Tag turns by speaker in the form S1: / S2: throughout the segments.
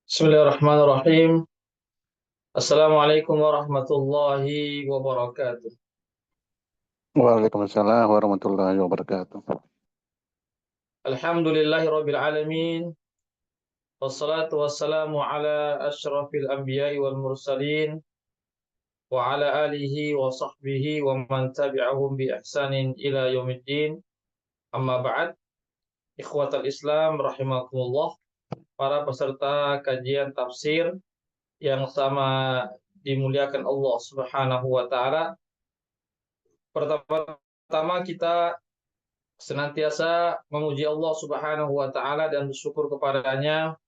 S1: Bismillahirrahmanirrahim. Assalamualaikum warahmatullahi wabarakatuh.
S2: Waalaikumsalam warahmatullahi wabarakatuh.
S1: Alhamdulillahirabbil alamin. Wassalatu wassalamu ala asyrafil anbiya'i wal mursalin wa ala alihi wa sahbihi wa man tabi'ahum bi ihsanin ila yaumiddin. Amma ba'd. Ikhwatal Islam rahimakumullah. Para peserta kajian tafsir yang sama dimuliakan Allah Subhanahu wa taala. Pertama-tama kita senantiasa memuji Allah Subhanahu wa taala dan bersyukur kepadanya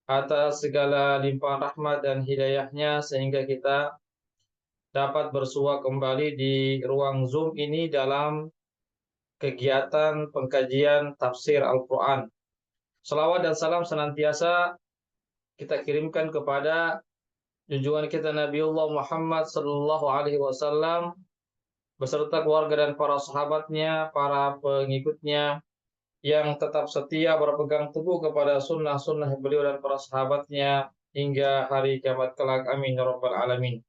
S1: atas segala limpahan rahmat dan hidayahnya sehingga kita dapat bersua kembali di ruang Zoom ini dalam kegiatan pengkajian tafsir Al-Qur'an. Salawat dan salam senantiasa kita kirimkan kepada junjungan kita Nabiullah Muhammad sallallahu alaihi wasallam beserta keluarga dan para sahabatnya, para pengikutnya yang tetap setia berpegang teguh kepada sunnah-sunnah beliau dan para sahabatnya hingga hari kiamat kelak. Amin ya rabbal alamin.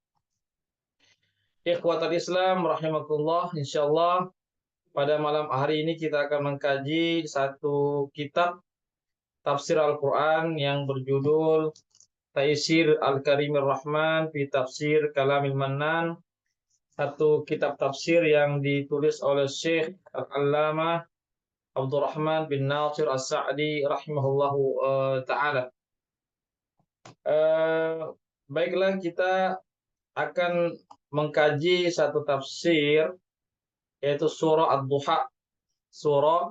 S1: Ikhwatal Islam rahimakumullah, insyaallah pada malam hari ini kita akan mengkaji satu kitab tafsir Al-Qur'an yang berjudul Taisir Al-Karimir Rahman fi Tafsir Kalamil Mannan, satu kitab tafsir yang ditulis oleh Syekh Al-Allamah Abdurrahman bin Nasir As-Sa'di rahimahullahu taala. Baiklah, kita akan mengkaji satu tafsir yaitu surah Ad-Duha. Surah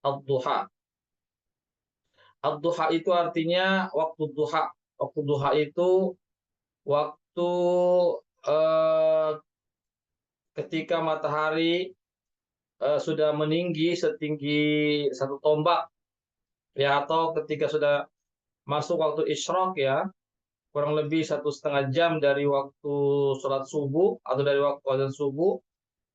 S1: Ad-Duha. Ad-Duha itu artinya waktu duha. Waktu duha itu waktu eh, ketika matahari sudah meninggi setinggi satu tombak ya, atau ketika sudah masuk waktu isyraq ya, kurang lebih 1,5 jam dari waktu sholat subuh atau dari waktu azan subuh,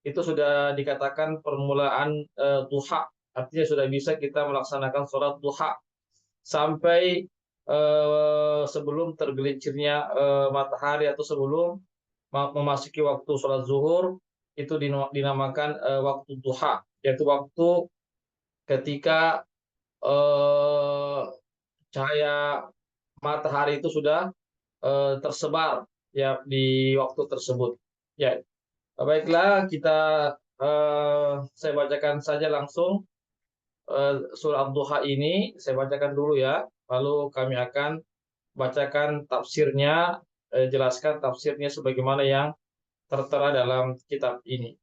S1: itu sudah dikatakan permulaan duha. Artinya sudah bisa kita melaksanakan sholat duha sampai sebelum tergelincirnya matahari atau sebelum memasuki waktu sholat zuhur, itu dinamakan waktu duha, yaitu waktu ketika eh, cahaya matahari itu sudah tersebar ya di waktu tersebut. Ya, baiklah, saya bacakan saja langsung surah Ad-Duha ini. Saya bacakan dulu ya, lalu kami akan bacakan tafsirnya, jelaskan tafsirnya sebagaimana yang tertera dalam kitab ini.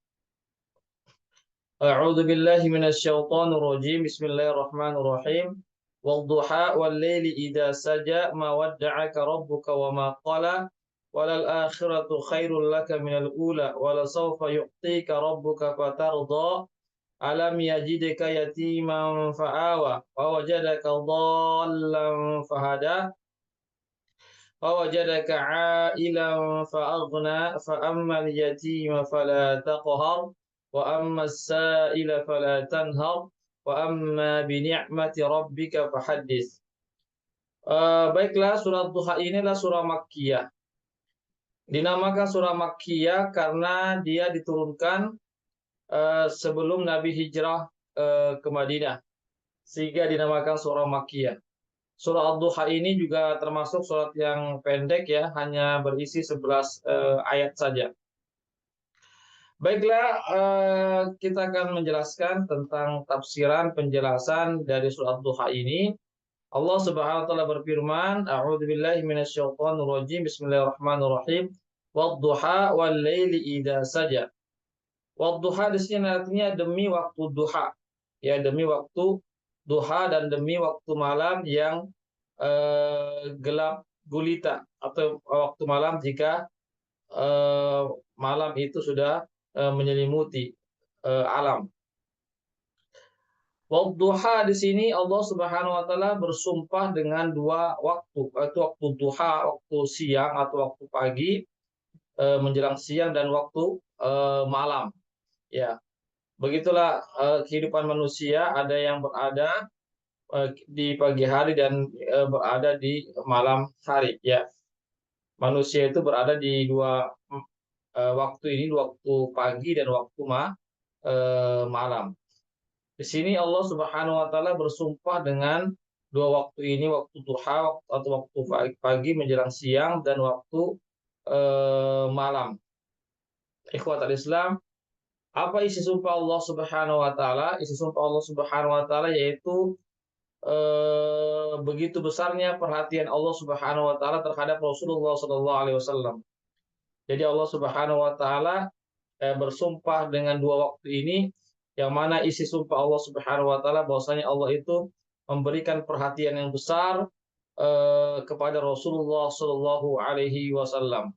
S1: A'udzu billahi minasyaitonir rajim. Bismillahirrahmanirrahim. Wadduha wal laili idza saja ma wadda'aka rabbuka wa ma qala walal akhiratu khairul laka minal ula wala sawfa yu'tika rabbuka fatarda alam yajidka yatiman fa'awa wa wajadaka dhallan fahada wa wajadaka 'ailan fa'aghna fa ammal yatima fala taqhar wa ammas sa'ila fala tanhar wa amma bi ni'mati rabbika fahaddits. Baiklah, surah Duha ini adalah surah Makkiyah. Dinamakan surah Makkiyah karena dia diturunkan sebelum Nabi hijrah ke Madinah, sehingga dinamakan surah Makkiyah. Surah Ad-Duha ini juga termasuk surat yang pendek ya, hanya berisi 11 ayat saja. Baiklah, kita akan menjelaskan tentang tafsiran penjelasan dari surah Ad-Duha ini. Allah Subhanahu wa taala berfirman, A'udzubillahi minasyaitonir rajim. Bismillahirrahmanirrahim. Wadduha wal laili idza saja. Wadduha di sini artinya demi waktu duha. Ya, demi waktu duha dan demi waktu malam yang gelap gulita, atau waktu malam jika malam itu sudah menyelimuti alam. Wadduha di sini Allah Subhanahu wa taala bersumpah dengan dua waktu, yaitu waktu duha, waktu siang atau waktu pagi menjelang siang, dan waktu malam. Ya, begitulah kehidupan manusia, ada yang berada di pagi hari dan berada di malam hari, ya. Manusia itu berada di dua waktu ini, waktu pagi dan waktu malam. Di sini Allah Subhanahu wa taala bersumpah dengan dua waktu ini, waktu duha atau waktu pagi menjelang siang dan waktu malam. Ikhwatal Islam, apa isi sumpah Allah Subhanahu wa taala? Isi sumpah Allah Subhanahu wa taala yaitu begitu besarnya perhatian Allah Subhanahu wa taala terhadap Rasulullah sallallahu alaihi wasallam. Jadi Allah Subhanahu wa taala bersumpah dengan dua waktu ini, yang mana isi sumpah Allah Subhanahu wa taala bahwasanya Allah itu memberikan perhatian yang besar kepada Rasulullah sallallahu alaihi wasallam.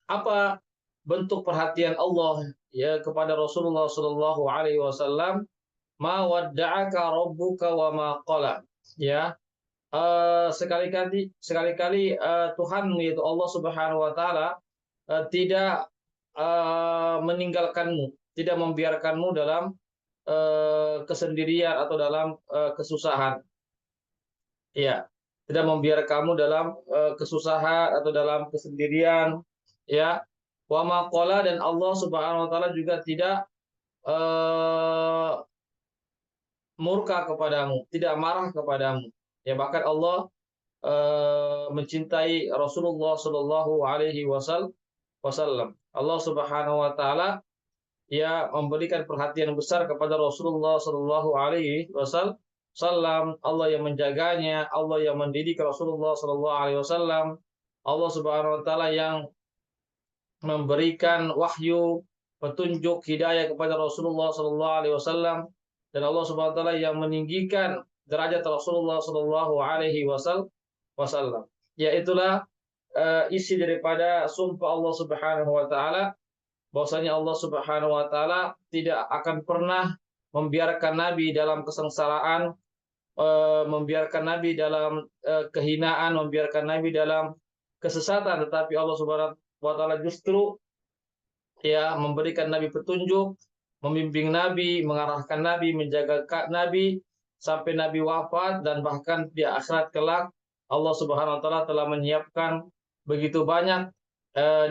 S1: Apa bentuk perhatian Allah ya kepada Rasulullah sallallahu alaihi wasallam? Ma wadda'aka rabbuka wa ma qala. Ya, sekali-kali Tuhanmu yaitu Allah Subhanahu wa taala tidak meninggalkanmu, tidak membiarkanmu dalam kesendirian atau dalam kesusahan. Ya, tidak membiarkan kamu dalam kesusahan atau dalam kesendirian, ya. Wa ma qala, dan Allah Subhanahu wa taala juga tidak murka kepadamu, tidak marah kepadamu. Ya, bahkan Allah mencintai Rasulullah Shallallahu Alaihi Wasallam. Allah Subhanahu Wa Taala ya memberikan perhatian besar kepada Rasulullah Shallallahu Alaihi Wasallam. Allah yang menjaganya, Allah yang mendidik Rasulullah Shallallahu Alaihi Wasallam. Allah Subhanahu Wa Taala yang memberikan wahyu, petunjuk, hidayah kepada Rasulullah Shallallahu Alaihi Wasallam, dan Allah Subhanahu Wa Taala yang meninggikan derajat Rasulullah Shallallahu Alaihi Wasallam. Ya, itulah isi daripada sumpah Allah Subhanahu Wa Taala, bahwasanya Allah Subhanahu Wa Taala tidak akan pernah membiarkan Nabi dalam kesengsaraan, membiarkan Nabi dalam kehinaan, membiarkan Nabi dalam kesesatan, tetapi Allah Subhanahu Wa Taala justru ya memberikan Nabi petunjuk, membimbing Nabi, mengarahkan Nabi, menjaga Nabi sampai Nabi wafat, dan bahkan di akhirat kelak Allah Subhanahu wa taala telah menyiapkan begitu banyak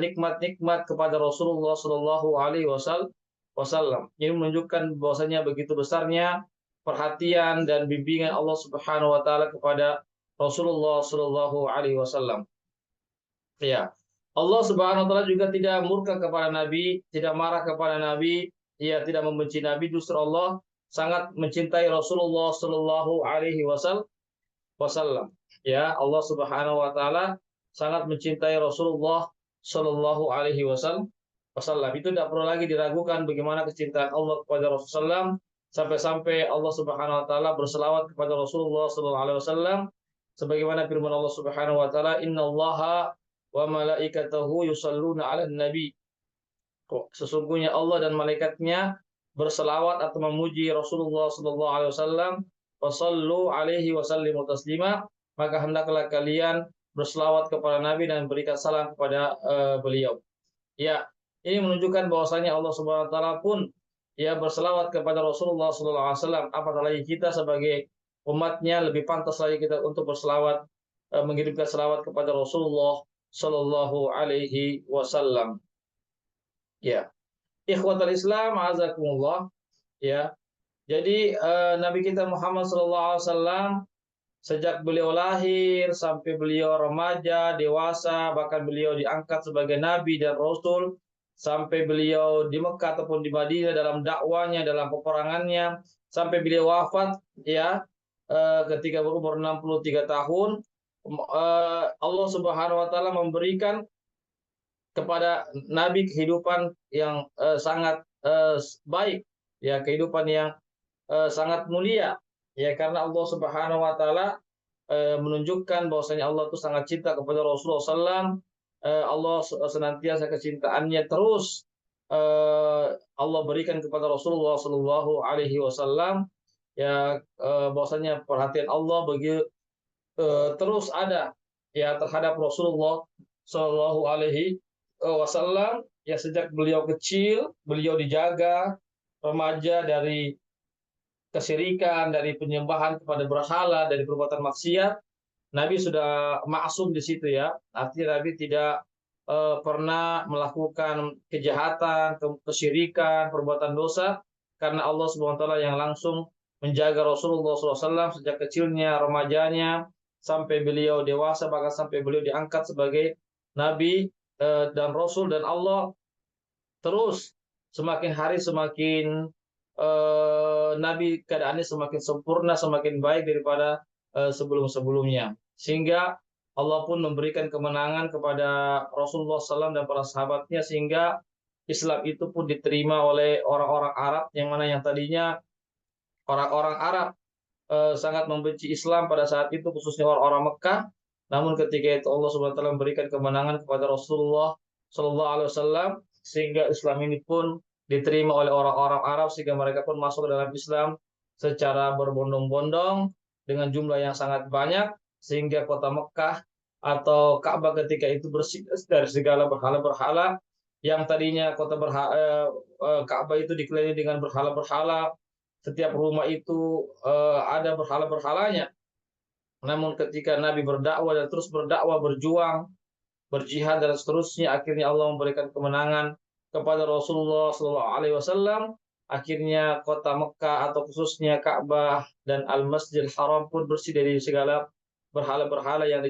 S1: nikmat-nikmat kepada Rasulullah Shallallahu alaihi wasallam. Ini menunjukkan bahwasanya begitu besarnya perhatian dan bimbingan Allah Subhanahu wa taala kepada Rasulullah Shallallahu alaihi wasallam. Ya. Allah Subhanahu wa taala juga tidak murka kepada Nabi, tidak marah kepada Nabi, ia tidak membenci Nabi, justru Allah sangat mencintai Rasulullah Shallallahu alaihi wasallam. Ya, Allah Subhanahu wa taala sangat mencintai Rasulullah Shallallahu alaihi wasallam. Itu tidak perlu lagi diragukan bagaimana kecintaan Allah kepada Rasulullah, sampai-sampai Allah Subhanahu wa taala berselawat kepada Rasulullah Shallallahu alaihi wasallam sebagaimana firman Allah Subhanahu wa taala, innallaha wa malaikatahu yusalluna 'alan nabi. Sesungguhnya Allah dan malaikatnya berselawat atau memuji Rasulullah sallallahu alaihi wasallam, wasallu alaihi wasallimu taslima, maka hendaklah kalian berselawat kepada Nabi dan berikan salam kepada beliau. Ya, ini menunjukkan bahwasanya Allah Subhanahu wa taala pun ya berselawat kepada Rasulullah sallallahu alaihi wasallam. Apalagi kita sebagai umatnya lebih pantas lagi kita untuk berselawat, mengirimkan selawat kepada Rasulullah sallallahu alaihi wasallam. Ya. Ikhwatal Islam, azakumullah. Ya. Jadi Nabi kita Muhammad sallallahu alaihi wasallam sejak beliau lahir sampai beliau remaja, dewasa, bahkan beliau diangkat sebagai nabi dan rasul, sampai beliau di Mekah ataupun di Madinah dalam dakwanya, dalam peperangannya, sampai beliau wafat ya ketika berumur 63 tahun. Allah Subhanahu wa taala memberikan kepada Nabi kehidupan yang sangat baik, ya, kehidupan yang sangat mulia, ya, karena Allah Subhanahu wa taala menunjukkan bahwasanya Allah itu sangat cinta kepada Rasulullah SAW. Allah senantiasa kecintaannya terus Allah berikan kepada Rasulullah Shallallahu alaihi wasallam, ya, bahwasanya perhatian Allah terus ada ya terhadap Rasulullah Shallallahu alaihi wasallam, ya, sejak beliau kecil beliau dijaga, remaja dari kesyirikan, dari penyembahan kepada berhala, dari perbuatan maksiat, Nabi sudah maksum di situ ya. Artinya Nabi tidak pernah melakukan kejahatan, kesyirikan, perbuatan dosa, karena Allah Subhanahu wa taala yang langsung menjaga Rasulullah SAW sejak kecilnya, remajanya, sampai beliau dewasa, bahkan sampai beliau diangkat sebagai nabi dan rasul, dan Allah terus semakin hari semakin Nabi keadaannya semakin sempurna, semakin baik daripada sebelum-sebelumnya. Sehingga Allah pun memberikan kemenangan kepada Rasulullah SAW dan para sahabatnya, sehingga Islam itu pun diterima oleh orang-orang Arab, yang mana yang tadinya orang-orang Arab sangat membenci Islam pada saat itu, khususnya orang-orang Mekah. Namun ketika itu Allah Subhanahu wa taala memberikan kemenangan kepada Rasulullah Shallallahu alaihi wasallam, sehingga Islam ini pun diterima oleh orang-orang Arab, sehingga mereka pun masuk ke dalam Islam secara berbondong-bondong dengan jumlah yang sangat banyak, sehingga kota Mekah atau Ka'bah ketika itu bersih dari segala berhala-berhala. Yang tadinya Ka'bah itu dikelilingi dengan berhala-berhala, setiap rumah itu ada berhala-berhalanya. Namun ketika Nabi berdakwah dan terus berdakwah, berjuang, berjihad dan seterusnya, akhirnya Allah memberikan kemenangan kepada Rasulullah SAW. Akhirnya kota Mekah atau khususnya Ka'bah dan Al-Masjidil Haram pun bersih dari segala berhala-berhala yang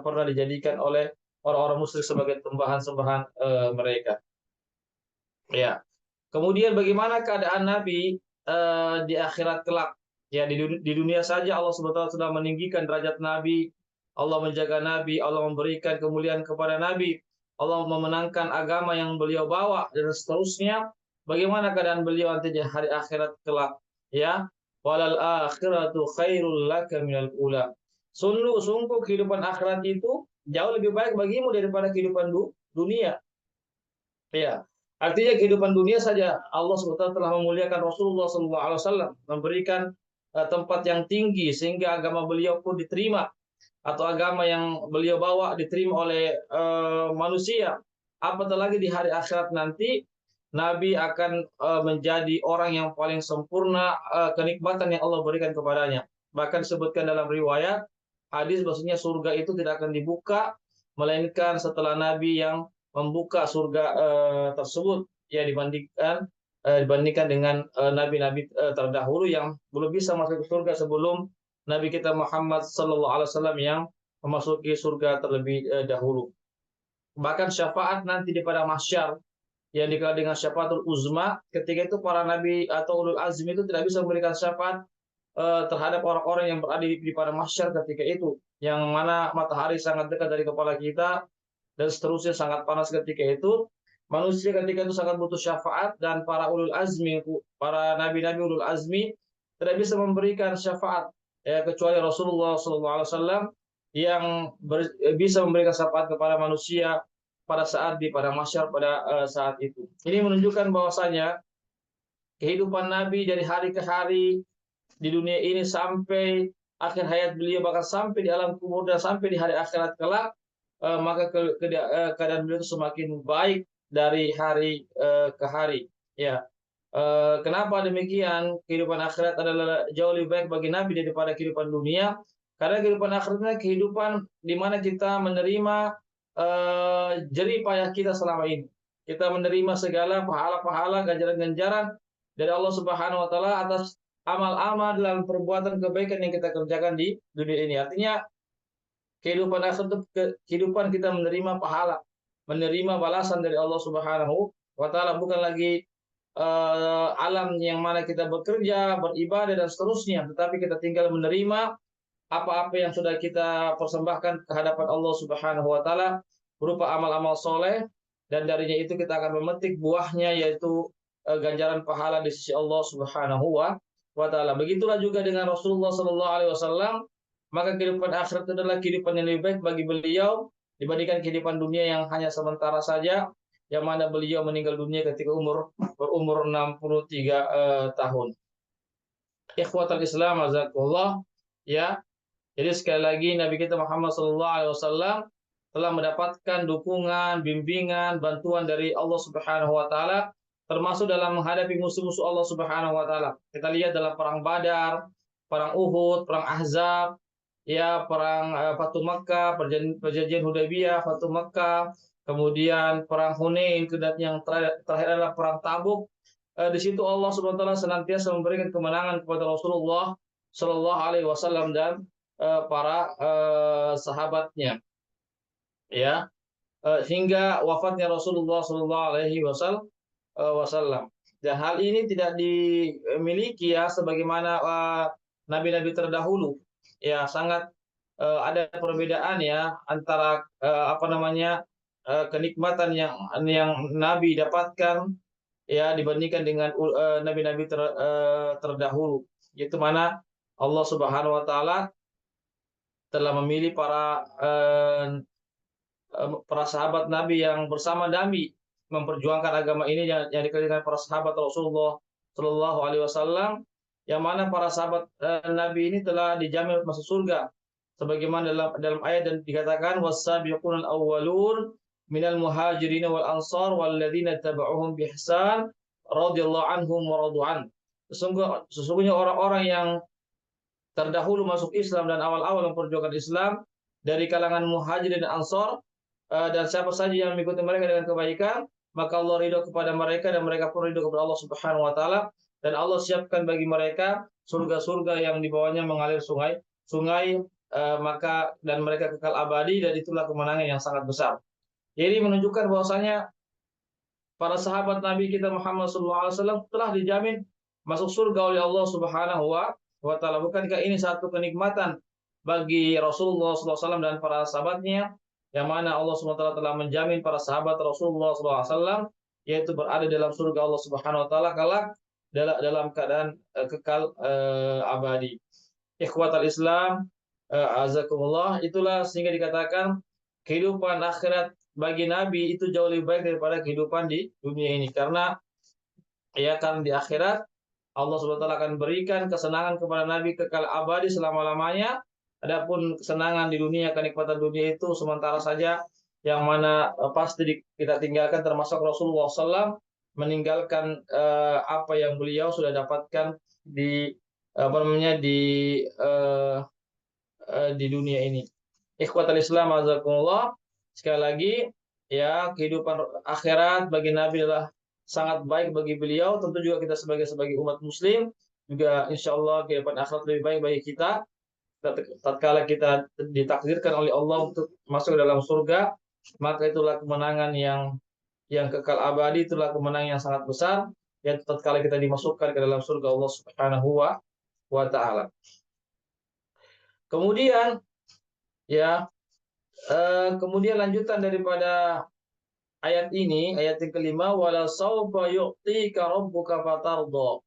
S1: pernah dijadikan oleh orang-orang musyrik sebagai sembahan-sembahan mereka. Ya. Kemudian bagaimana keadaan Nabi di akhirat kelak? Ya, di dunia saja Allah SWT sudah meninggikan derajat Nabi, Allah menjaga Nabi, Allah memberikan kemuliaan kepada Nabi, Allah memenangkan agama yang beliau bawa dan seterusnya. Bagaimana keadaan beliau nanti di hari akhirat kelak? Ya, walal akhiratu khairul laka minal ula. Sungguh kehidupan akhirat itu jauh lebih baik bagimu daripada kehidupan dunia. Ya, artinya kehidupan dunia saja Allah SWT telah memuliakan Rasulullah SAW, memberikan tempat yang tinggi sehingga agama beliau pun diterima, atau agama yang beliau bawa diterima oleh manusia. Apatah lagi di hari akhirat nanti Nabi akan menjadi orang yang paling sempurna kenikmatan yang Allah berikan kepadanya. Bahkan disebutkan dalam riwayat hadis bahwasanya surga itu tidak akan dibuka melainkan setelah Nabi yang membuka surga tersebut, ya, dibandingkan dengan nabi-nabi terdahulu yang belum bisa masuk ke surga sebelum Nabi kita Muhammad Sallallahu Alaihi Wasallam yang memasuki surga terlebih dahulu. Bahkan syafaat nanti di pada mahsyar yang dikenal dengan syafaatul uzma, ketika itu para nabi atau ulul azmi itu tidak bisa memberikan syafaat terhadap orang-orang yang berada di pada mahsyar ketika itu, yang mana matahari sangat dekat dari kepala kita dan seterusnya, sangat panas ketika itu. Manusia ketika itu sangat butuh syafaat, dan para ulul azmi, para nabi-nabi ulul azmi tidak bisa memberikan syafaat, ya, kecuali Rasulullah SAW yang bisa memberikan syafaat kepada manusia pada saat di pada mahsyar pada saat itu. Ini menunjukkan bahwasanya kehidupan Nabi dari hari ke hari di dunia ini sampai akhir hayat beliau, bahkan sampai di alam kubur dan sampai di hari akhirat kelak, maka keadaan beliau itu semakin baik dari hari ke hari. Ya, kenapa demikian? Kehidupan akhirat adalah jauh lebih baik bagi Nabi daripada kehidupan dunia, karena kehidupan akhiratnya kehidupan di mana kita menerima jerih payah kita selama ini. Kita menerima segala pahala-pahala, ganjaran-ganjaran dari Allah Subhanahu wa taala atas amal-amal dalam perbuatan kebaikan yang kita kerjakan di dunia ini. Artinya kehidupan akhirat itu kehidupan kita menerima pahala, menerima balasan dari Allah Subhanahu wa taala, bukan lagi alam yang mana kita bekerja, beribadah dan seterusnya, tetapi kita tinggal menerima apa-apa yang sudah kita persembahkan ke hadapan Allah Subhanahu wa taala berupa amal-amal soleh, dan darinya itu kita akan memetik buahnya, yaitu ganjaran pahala di sisi Allah Subhanahu wa taala. Begitulah juga dengan Rasulullah sallallahu alaihi wasallam, maka kehidupan akhirat adalah kehidupan yang lebih baik bagi beliau dibandingkan kehidupan dunia yang hanya sementara saja, yang mana beliau meninggal dunia ketika berumur 63 tahun. Ikhwatal Islam azakullah, ya. Jadi sekali lagi Nabi kita Muhammad SAW telah mendapatkan dukungan, bimbingan, bantuan dari Allah Subhanahu wa taala termasuk dalam menghadapi musuh-musuh Allah Subhanahu wa taala. Kita lihat dalam perang Badar, perang Uhud, perang Ahzab, ya perang Fatu Makkah, perjanjian Hudaybiyah, Fatu Makkah, kemudian perang Hunain, dan yang terakhir adalah perang Tabuk. Di situ Allah Subhanahu wa taala senantiasa memberikan kemenangan kepada Rasulullah Shallallahu alaihi wasallam dan para sahabatnya, ya, hingga wafatnya Rasulullah Shallallahu alaihi wasallam. Dan hal ini tidak dimiliki ya sebagaimana nabi-nabi terdahulu. Ya, sangat ada perbedaan ya antara kenikmatan yang nabi dapatkan ya dibandingkan dengan nabi-nabi terdahulu. Yaitu mana Allah Subhanahu wa taala telah memilih para sahabat Nabi yang bersama Nabi memperjuangkan agama ini yang dikenal dengan para sahabat Rasulullah Shallallahu alaihi wasallam, yang mana para sahabat Nabi ini telah dijamin masuk surga sebagaimana dalam ayat dan dikatakan was-sabiqunal awwalun minal muhajirin wal ansar walladzina tabauhum bi ihsan radhiyallahu anhum wa radu'an. Sesungguhnya orang-orang yang terdahulu masuk Islam dan awal-awal memperjuangkan Islam dari kalangan muhajirin dan ansar, dan siapa saja yang mengikuti mereka dengan kebaikan, maka Allah ridho kepada mereka dan mereka pun ridho kepada Allah Subhanahu wa taala, dan Allah siapkan bagi mereka surga-surga yang di bawahnya mengalir sungai, maka dan mereka kekal abadi, dan itulah kemenangan yang sangat besar. Jadi menunjukkan bahwasanya para sahabat Nabi kita Muhammad SAW telah dijamin masuk surga oleh Allah Subhanahu wa taala. Bukankah ini satu kenikmatan bagi Rasulullah SAW dan para sahabatnya, yang mana Allah SWT telah menjamin para sahabat Rasulullah SAW yaitu berada dalam surga Allah Subhanahu wa taala kelak dalam keadaan kekal abadi. Ikhwatal Islam, azakumullah, itulah sehingga dikatakan kehidupan akhirat bagi Nabi itu jauh lebih baik daripada kehidupan di dunia ini, karena di akhirat Allah SWT akan berikan kesenangan kepada Nabi kekal abadi selama-lamanya. Adapun kesenangan di dunia, kenikmatan dunia itu sementara saja, yang mana pasti kita tinggalkan, termasuk Rasulullah SAW meninggalkan apa yang beliau sudah dapatkan di di dunia ini. Ikhwatal Islam azakumullah, sekali lagi ya, kehidupan akhirat bagi Nabi adalah sangat baik bagi beliau. Tentu juga kita sebagai umat muslim juga insya Allah kehidupan akhirat lebih baik bagi kita tatkala kita ditakdirkan oleh Allah untuk masuk dalam surga, maka itulah kemenangan yang kekal abadi, itulah kemenangan yang sangat besar, yaitu tatkala kita dimasukkan ke dalam surga Allah Subhanahu wa taala. Kemudian kemudian lanjutan daripada ayat ini, ayat yang kelima, wala sawfa yu'tika rabbuka fatardha.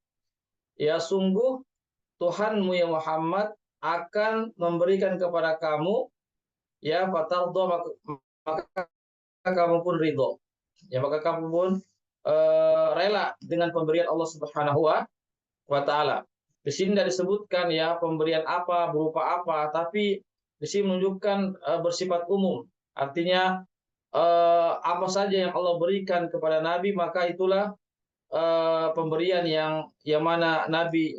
S1: Ya, sungguh Tuhanmu ya Muhammad akan memberikan kepada kamu ya fatardha, maka kamu pun ridho. Ya, maka kamu pun rela dengan pemberian Allah Subhanahu wa taala. Di sini tidak disebutkan ya pemberian apa, berupa apa, tapi di sini menunjukkan bersifat umum. Artinya apa saja yang Allah berikan kepada Nabi, maka itulah pemberian yang mana Nabi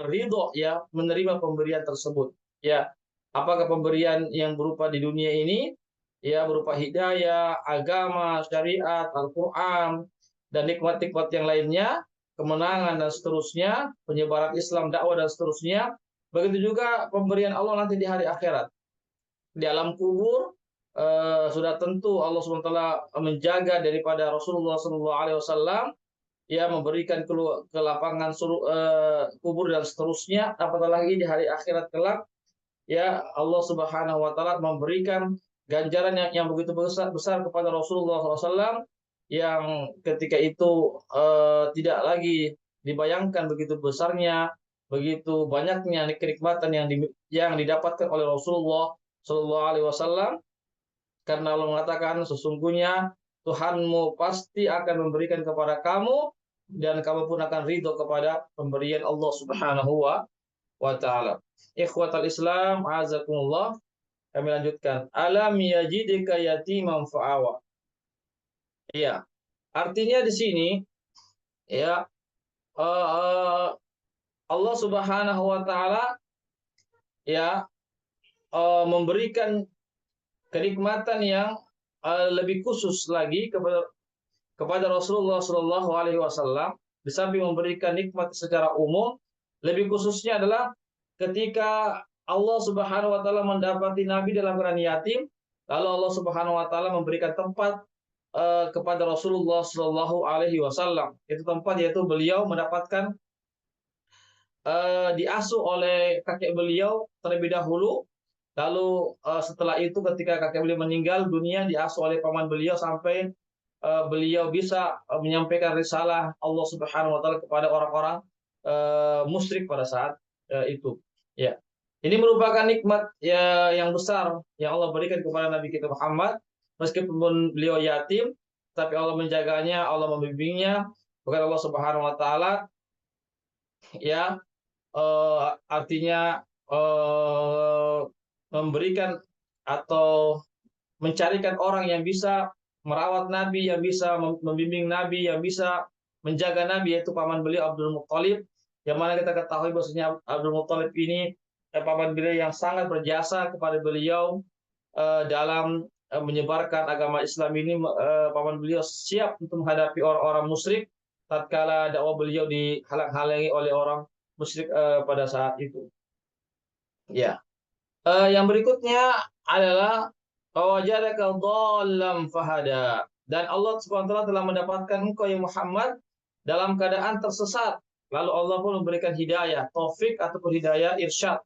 S1: ridho ya menerima pemberian tersebut. Ya, apakah pemberian yang berupa di dunia ini ya berupa hidayah, agama, syariat, Al-Qur'an, dan nikmat-nikmat yang lainnya, kemenangan dan seterusnya, penyebaran Islam, dakwah dan seterusnya. Begitu juga pemberian Allah nanti di hari akhirat. Di alam kubur sudah tentu Allah SWT menjaga daripada Rasulullah SAW ya, memberikan ke lapangan kubur dan seterusnya. Apatah lagi di hari akhirat kelak ya, Allah Subhanahu wa taala memberikan ganjaran yang begitu besar kepada Rasulullah SAW, yang ketika itu tidak lagi dibayangkan begitu besarnya, begitu banyaknya kenikmatan yang didapatkan oleh Rasulullah SAW, karena Allah mengatakan sesungguhnya Tuhanmu pasti akan memberikan kepada kamu, dan kamu pun akan ridho kepada pemberian Allah Subhanahu wa taala. Ikhwatal Islam, azakumullah, kami lanjutkan. Alam yajidika yatiman fa'awa. Iya. Artinya di sini ya eh, Allah Subhanahu wa taala ya memberikan kenikmatan yang lebih khusus lagi kepada Rasulullah Shallallahu Alaihi Wasallam. Di samping memberikan nikmat secara umum, lebih khususnya adalah ketika Allah Subhanahu Wa Taala mendapati Nabi dalam keadaan yatim, lalu Allah Subhanahu Wa Taala memberikan tempat kepada Rasulullah Shallallahu Alaihi Wasallam. Itu tempat yaitu beliau mendapatkan diasuh oleh kakek beliau terlebih dahulu. Lalu setelah itu ketika kakek beliau meninggal dunia, diasuh oleh paman beliau sampai beliau bisa menyampaikan risalah Allah Subhanahu wa taala kepada orang-orang musyrik pada saat itu. Ya. Ini merupakan nikmat ya yang besar yang Allah berikan kepada Nabi kita Muhammad, meskipun beliau yatim, tapi Allah menjaganya, Allah membimbingnya. Bukan Allah Subhanahu wa taala ya artinya eh, memberikan atau mencarikan orang yang bisa merawat Nabi, yang bisa membimbing Nabi, yang bisa menjaga Nabi, yaitu paman beliau Abdul Muthalib, yang mana kita ketahui bahwasanya Abdul Muthalib ini paman beliau yang sangat berjasa kepada beliau dalam menyebarkan agama Islam ini. Paman beliau siap untuk menghadapi orang-orang musyrik tatkala dakwah beliau dihalang-halangi oleh orang musyrik pada saat itu. Ya. Yang berikutnya adalah wajadaka dhallam fahada. Dan Allah Subhanahu wa taala telah mendapatkan engkau ya Muhammad dalam keadaan tersesat. Lalu Allah pun memberikan hidayah, taufik ataupun hidayah irsyad.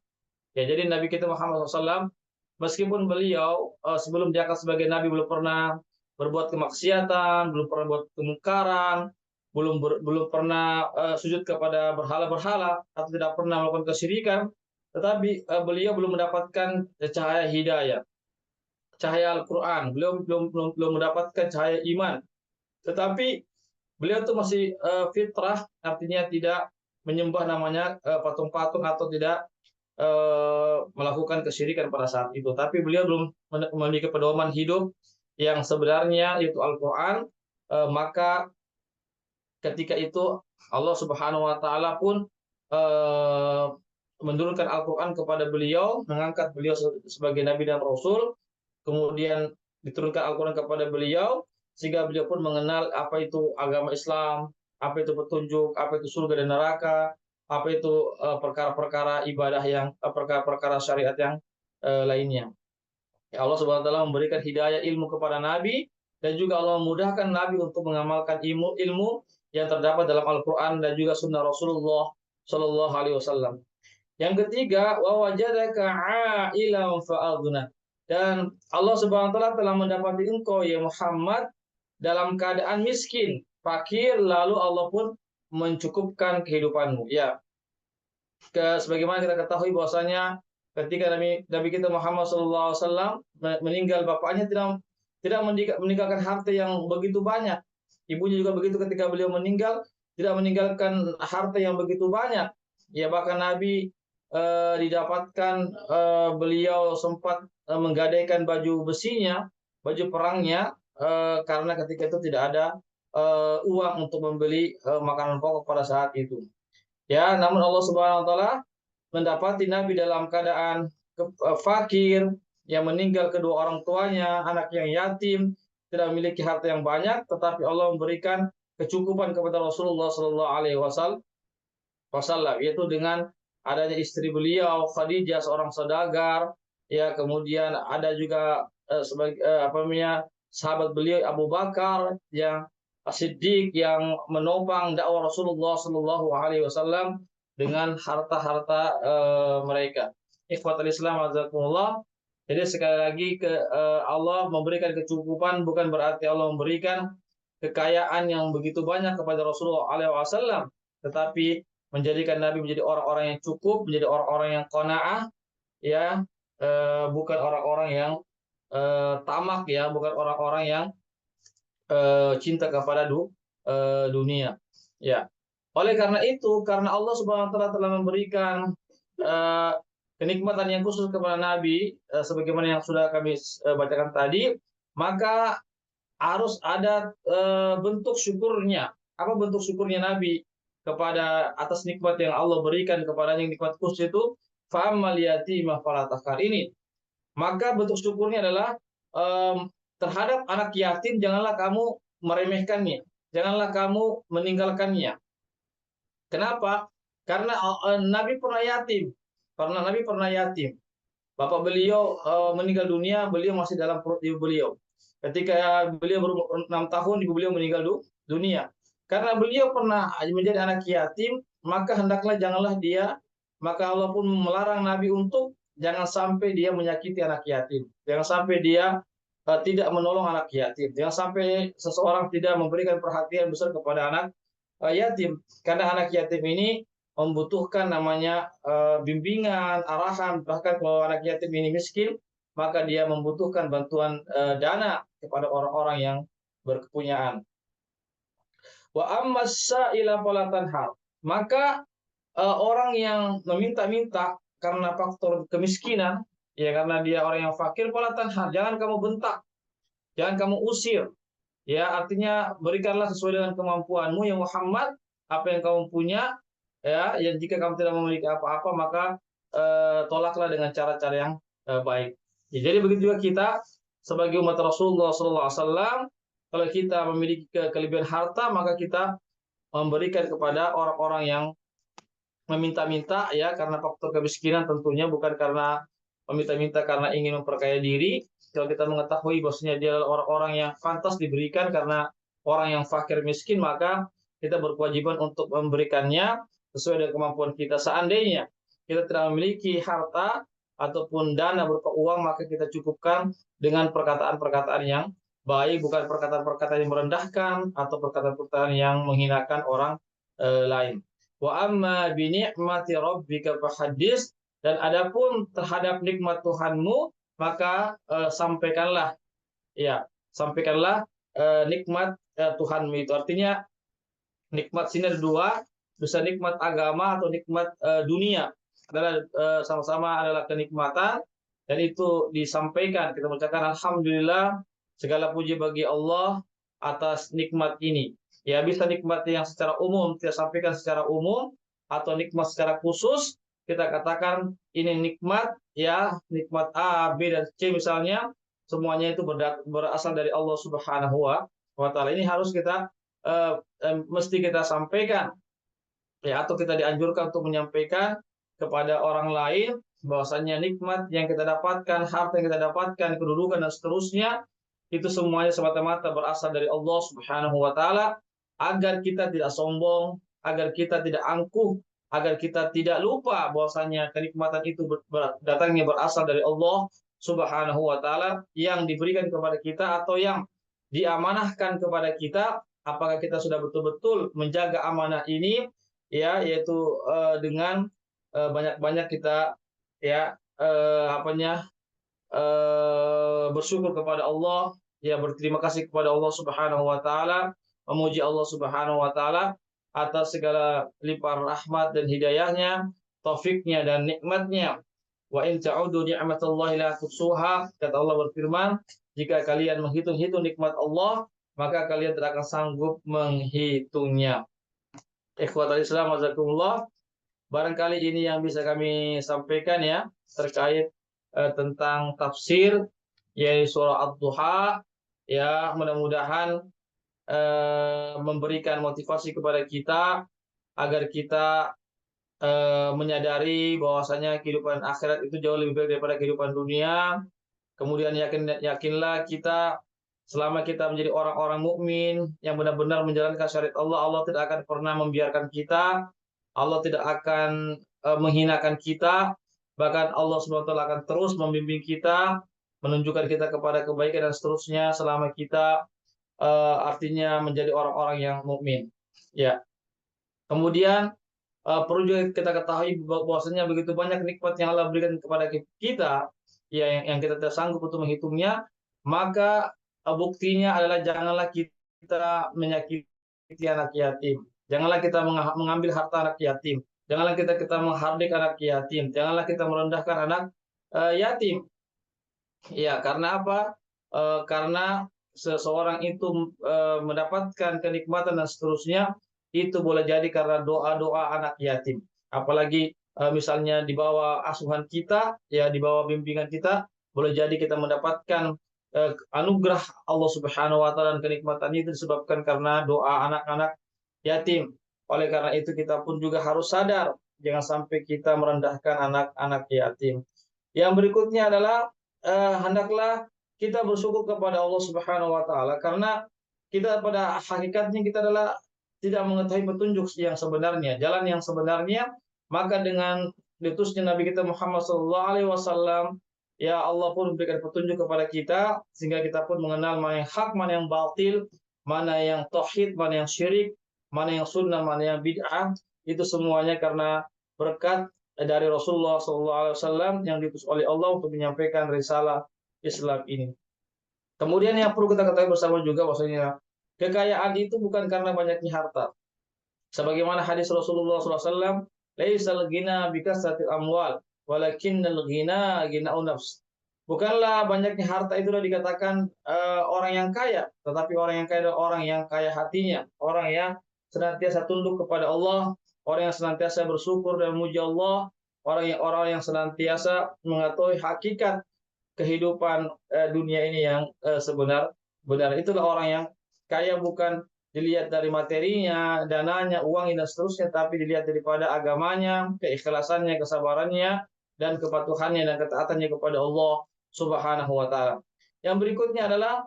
S1: Ya, jadi Nabi kita Muhammad SAW, meskipun beliau sebelum diangkat sebagai Nabi belum pernah berbuat kemaksiatan, belum pernah buat kemungkaran, belum pernah sujud kepada berhala-berhala atau tidak pernah melakukan kesyirikan, tetapi beliau belum mendapatkan cahaya hidayah, cahaya Al-Quran, belum mendapatkan cahaya iman. Tetapi beliau itu masih fitrah, artinya tidak menyembah namanya patung-patung atau tidak melakukan kesyirikan pada saat itu. Tapi beliau belum memiliki pedoman hidup yang sebenarnya yaitu Al-Quran. Maka ketika itu Allah Subhanahu wa taala pun menurunkan Al-Quran kepada beliau, mengangkat beliau sebagai nabi dan rasul, kemudian diturunkan Al-Quran kepada beliau sehingga beliau pun mengenal apa itu agama Islam, apa itu petunjuk, apa itu surga dan neraka, apa itu perkara-perkara ibadah yang perkara-perkara syariat yang lainnya. Ya, Allah Subhanahu wa taala memberikan hidayah ilmu kepada Nabi, dan juga Allah memudahkan Nabi untuk mengamalkan ilmu yang terdapat dalam Al-Quran dan juga sunnah Rasulullah Shallallahu Alaihi Wasallam. Yang ketiga, wa wajadaka a'ilan fa'aghna. Dan Allah Subhanahu wa taala telah mendapati engkau ya Muhammad dalam keadaan miskin, fakir, lalu Allah pun mencukupkan kehidupanmu. Ya, sebagaimana kita ketahui bahwasanya ketika Nabi kita Muhammad SAW meninggal, bapaknya tidak meninggalkan harta yang begitu banyak. Ibunya juga begitu, ketika beliau meninggal tidak meninggalkan harta yang begitu banyak. Ya, bahkan Nabi didapatkan beliau sempat menggadaikan baju besinya, baju perangnya, karena ketika itu tidak ada uang untuk membeli makanan pokok pada saat itu. Ya, namun Allah Subhanahu wa taala mendapati Nabi dalam keadaan fakir, yang meninggal kedua orang tuanya, anak yang yatim, tidak memiliki harta yang banyak, tetapi Allah memberikan kecukupan kepada Rasulullah Shallallahu Alaihi Wasallam, yaitu dengan adanya istri beliau Khadijah, seorang saudagar, ya, kemudian ada juga sahabat beliau Abu Bakar yang Siddiq yang menopang dakwah Rasulullah Shallallahu Alaihi Wasallam dengan harta-harta mereka. Ikhwatul Islam azakumullah. Jadi sekali lagi Allah memberikan kecukupan bukan berarti Allah memberikan kekayaan yang begitu banyak kepada Rasulullah SAW, tetapi menjadikan Nabi menjadi orang-orang yang cukup, menjadi orang-orang yang qanaah, ya, bukan orang-orang yang tamak, ya, bukan orang-orang yang cinta kepada dunia. Ya. Oleh karena itu, karena Allah Subhanahu wa taala telah memberikan kenikmatan yang khusus kepada Nabi, sebagaimana yang sudah kami bacakan tadi, maka harus ada bentuk syukurnya, Apa bentuk syukurnya Nabi kepada atas nikmat yang Allah berikan kepadanya, yang nikmat khusus itu? Fa'ammal yatima fala taqhar. Ini, maka bentuk syukurnya adalah terhadap anak yatim janganlah kamu meremehkannya, janganlah kamu meninggalkannya. Kenapa? Karena Nabi pernah yatim. Karena Nabi pernah yatim. Bapak beliau meninggal dunia, beliau masih dalam perut ibu beliau. Ketika beliau berumur 6 tahun, ibu beliau meninggal dunia. Karena beliau pernah menjadi anak yatim, maka hendaklah janganlah dia, maka Allah pun melarang Nabi untuk jangan sampai dia menyakiti anak yatim. Jangan sampai dia tidak menolong anak yatim. Jangan sampai seseorang tidak memberikan perhatian besar kepada anak yatim. Karena anak yatim ini membutuhkan namanya bimbingan, arahan. Bahkan kalau anak yatim ini miskin, maka dia membutuhkan bantuan dana kepada orang-orang yang berkepunyaan. Wa ammas sa'ila fala tanhar. Maka orang yang meminta-minta karena faktor kemiskinan, ya karena dia orang yang fakir, fala tanhar, jangan kamu bentak, jangan kamu usir. Ya, artinya berikanlah sesuai dengan kemampuanmu ya Muhammad, apa yang kamu punya, ya, yang jika kamu tidak memiliki apa-apa maka tolaklah dengan cara-cara yang baik. Ya, jadi begitu juga kita sebagai umat Rasulullah SAW, kalau kita memiliki kelebihan harta maka kita memberikan kepada orang-orang yang meminta-minta, ya, karena faktor kemiskinan tentunya, bukan karena meminta-minta karena ingin memperkaya diri. Kalau kita mengetahui bahwasanya dia adalah orang-orang yang pantas diberikan karena orang yang fakir miskin, maka kita berkewajiban untuk memberikannya sesuai dengan kemampuan kita. Seandainya kita tidak memiliki harta ataupun dana berupa uang, maka kita cukupkan dengan perkataan-perkataan yang baik, bukan perkataan-perkataan yang merendahkan atau perkataan-perkataan yang menghinakan orang lain. Wa amma bi ni'mati rabbika fahaddits, dan adapun terhadap nikmat Tuhanmu maka sampaikanlah, ya, sampaikanlah nikmat Tuhanmu itu. Artinya nikmat sini ada dua, bisa nikmat agama atau nikmat dunia, adalah sama-sama adalah kenikmatan, dan itu disampaikan. Kita mengucapkan alhamdulillah, segala puji bagi Allah atas nikmat ini. Ya, bisa nikmat yang secara umum kita sampaikan secara umum, atau nikmat secara khusus kita katakan ini nikmat, ya, nikmat A, B dan C misalnya, semuanya itu berasal dari Allah Subhanahu wa taala. Ini harus kita mesti kita sampaikan, ya, atau kita dianjurkan untuk menyampaikan kepada orang lain bahwasanya nikmat yang kita dapatkan, harta yang kita dapatkan, kedudukan dan seterusnya, itu semuanya semata-mata berasal dari Allah Subhanahu wa taala, agar kita tidak sombong, agar kita tidak angkuh, agar kita tidak lupa bahwasanya kenikmatan itu datangnya berasal dari Allah Subhanahu wa taala yang diberikan kepada kita atau yang diamanahkan kepada kita. Apakah kita sudah betul-betul menjaga amanah ini, ya, yaitu dengan banyak-banyak kita, ya, bersyukur kepada Allah, ya, berterima kasih kepada Allah Subhanahu wa taala, memuji Allah Subhanahu wa taala atas segala limpahan rahmat dan hidayahnya, taufiknya dan nikmatnya. Wa in ta'udu ni'matallahi la tuhsuha, kata Allah berfirman, jika kalian menghitung-hitung nikmat Allah, maka kalian tidak akan sanggup menghitungnya. Ikhwatal Islam wazakumullah, barangkali ini yang bisa kami sampaikan, ya, terkait tentang tafsir yaitu surah Ad-Duha, ya, mudah-mudahan memberikan motivasi kepada kita agar kita menyadari bahwasanya kehidupan akhirat itu jauh lebih baik daripada kehidupan dunia. Kemudian yakinlah kita, selama kita menjadi orang-orang mukmin yang benar-benar menjalankan syariat Allah, Allah tidak akan pernah membiarkan kita, Allah tidak akan menghinakan kita, bahkan Allah SWT akan terus membimbing kita, menunjukkan kita kepada kebaikan dan seterusnya selama kita artinya menjadi orang-orang yang mukmin. Ya. Kemudian perlu juga kita ketahui bahwasanya begitu banyak nikmat yang Allah berikan kepada kita, ya, yang kita tidak sanggup untuk menghitungnya, maka buktinya adalah janganlah kita menyakiti anak yatim, janganlah kita mengambil harta anak yatim, janganlah kita menghardik anak yatim, janganlah kita merendahkan anak yatim. Ya, karena apa? Karena seseorang itu mendapatkan kenikmatan dan seterusnya, itu boleh jadi karena doa-doa anak yatim. Apalagi misalnya di bawah asuhan kita, ya di bawah bimbingan kita, boleh jadi kita mendapatkan anugerah Allah Subhanahu wa taala dan kenikmatan itu disebabkan karena doa anak-anak yatim. Oleh karena itu kita pun juga harus sadar jangan sampai kita merendahkan anak-anak yatim. Yang berikutnya adalah hendaklah kita bersyukur kepada Allah Subhanahu wa taala karena kita pada hakikatnya kita adalah tidak mengetahui petunjuk yang sebenarnya, jalan yang sebenarnya, maka dengan diutusnya Nabi kita Muhammad sallallahu alaihi wasallam, ya Allah pun memberikan petunjuk kepada kita sehingga kita pun mengenal mana yang hak, mana yang batil, mana yang tauhid, mana yang syirik, mana yang sunnah, mana yang bid'ah, itu semuanya karena berkat dari Rasulullah SAW yang diutus oleh Allah untuk menyampaikan risalah Islam ini. Kemudian yang perlu kita ketahui bersama juga bahwasanya kekayaan itu bukan karena banyaknya harta. Sebagaimana hadis Rasulullah SAW, "Laisal ghina bikasratil amwal, walakinnal ghina ghina'un nafs." Bukanlah banyaknya harta itu sudah dikatakan orang yang kaya, tetapi orang yang kaya adalah orang yang kaya hatinya, orang yang senantiasa tunduk kepada Allah, orang yang senantiasa bersyukur dan memuji Allah, orang yang senantiasa mengetahui hakikat kehidupan dunia ini yang benar. Itulah orang yang kaya bukan dilihat dari materinya, dananya, uangnya dan seterusnya, tapi dilihat daripada agamanya, keikhlasannya, kesabarannya, dan kepatuhannya dan ketaatannya kepada Allah Subhanahu wa taala. Yang berikutnya adalah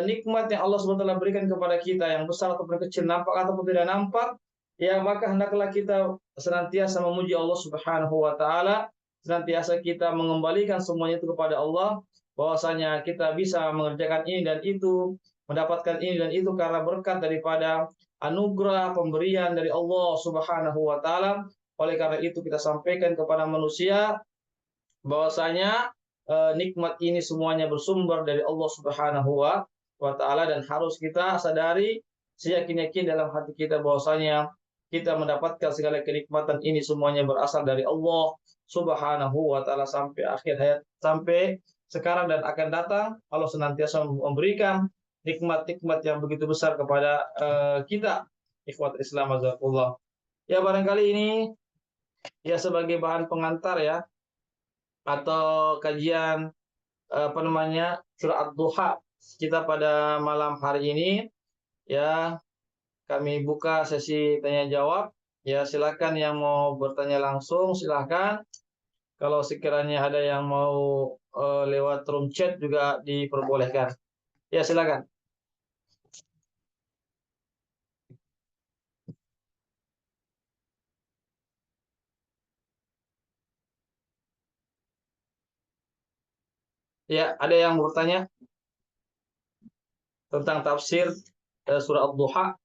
S1: nikmat yang Allah Subhanahu wa taala berikan kepada kita yang besar ataupun kecil, nampak ataupun tidak nampak, ya maka hendaklah kita senantiasa memuji Allah Subhanahu wa taala, senantiasa kita mengembalikan semuanya itu kepada Allah, bahwasanya kita bisa mengerjakan ini dan itu, mendapatkan ini dan itu karena berkat daripada anugerah pemberian dari Allah Subhanahu wa taala. Oleh karena itu kita sampaikan kepada manusia bahwasanya nikmat ini semuanya bersumber dari Allah Subhanahu wa taala dan harus kita sadari seyakin-yakin dalam hati kita bahwasanya kita mendapatkan segala kenikmatan ini semuanya berasal dari Allah Subhanahu wa taala sampai akhir hayat, sampai sekarang dan akan datang. Allah senantiasa memberikan nikmat-nikmat yang begitu besar kepada kita, ikhwat Islam azakullah. Ya barangkali ini ya sebagai bahan pengantar ya atau kajian surah Ad-Duha kita pada malam hari ini, ya kami buka sesi tanya jawab. Ya silakan yang mau bertanya langsung silakan. Kalau sekiranya ada yang mau lewat room chat juga diperbolehkan. Ya silakan. Ya, ada yang bertanya tentang tafsir surah Ad-Duha?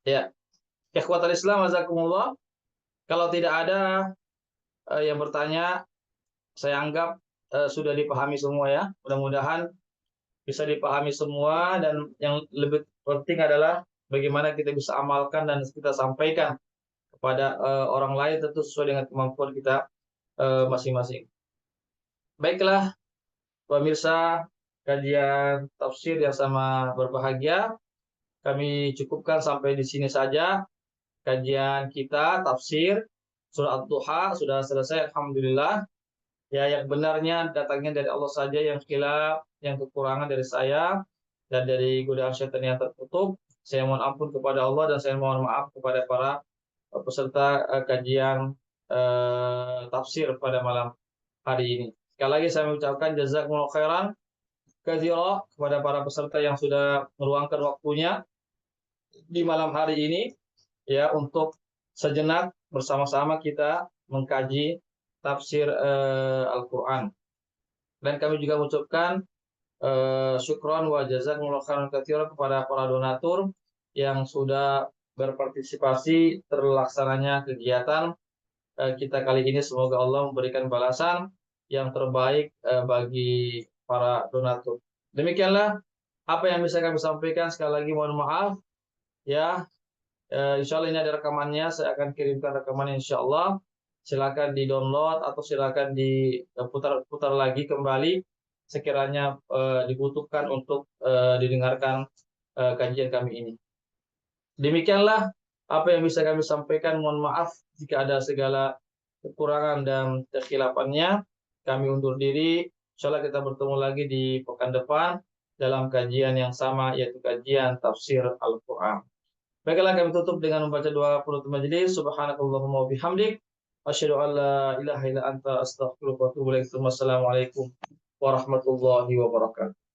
S1: Ya. Ikhwatal Islam azakumullah. Kalau tidak ada yang bertanya, saya anggap sudah dipahami semua ya. Mudah-mudahan bisa dipahami semua dan yang lebih penting adalah bagaimana kita bisa amalkan dan kita sampaikan kepada orang lain tentu sesuai dengan kemampuan kita masing-masing. Baiklah, pemirsa kajian tafsir yang sama berbahagia, kami cukupkan sampai di sini saja kajian kita tafsir surah Ad-Duha sudah selesai alhamdulillah. Ya yang benarnya datangnya dari Allah saja, yang khilaf, yang kekurangan dari saya dan dari godaan syaitan yang tertutup. Saya mohon ampun kepada Allah dan saya mohon maaf kepada para peserta kajian tafsir pada malam hari ini. Sekali lagi saya mengucapkan jazakumullah khairan katsira kepada para peserta yang sudah meluangkan waktunya di malam hari ini ya untuk sejenak bersama-sama kita mengkaji tafsir Al-Qur'an. Dan kami juga mengucapkan syukron wa jazakumullah khairan katsiran kepada para donatur yang sudah berpartisipasi terlaksananya kegiatan kita kali ini. Semoga Allah memberikan balasan yang terbaik bagi para donatur. Demikianlah apa yang bisa kami sampaikan. Sekali lagi mohon maaf ya. Insya Allah ini ada rekamannya, saya akan kirimkan rekamannya insya Allah. Silakan di download atau silakan diputar lagi kembali sekiranya dibutuhkan untuk didengarkan kajian kami ini. Demikianlah apa yang bisa kami sampaikan. Mohon maaf jika ada segala kekurangan dan kekhilafannya. Kami undur diri. Insyaallah kita bertemu lagi di pekan depan dalam kajian yang sama, yaitu kajian tafsir Al-Quran. Baiklah, kami tutup dengan membaca doa penutup majelis. Subhanakallahumma wa bihamdik, asyhadu an la ilaha illa anta, astaghfiruka wa atubu ilaik. Wassalamualaikum warahmatullahi wabarakatuh.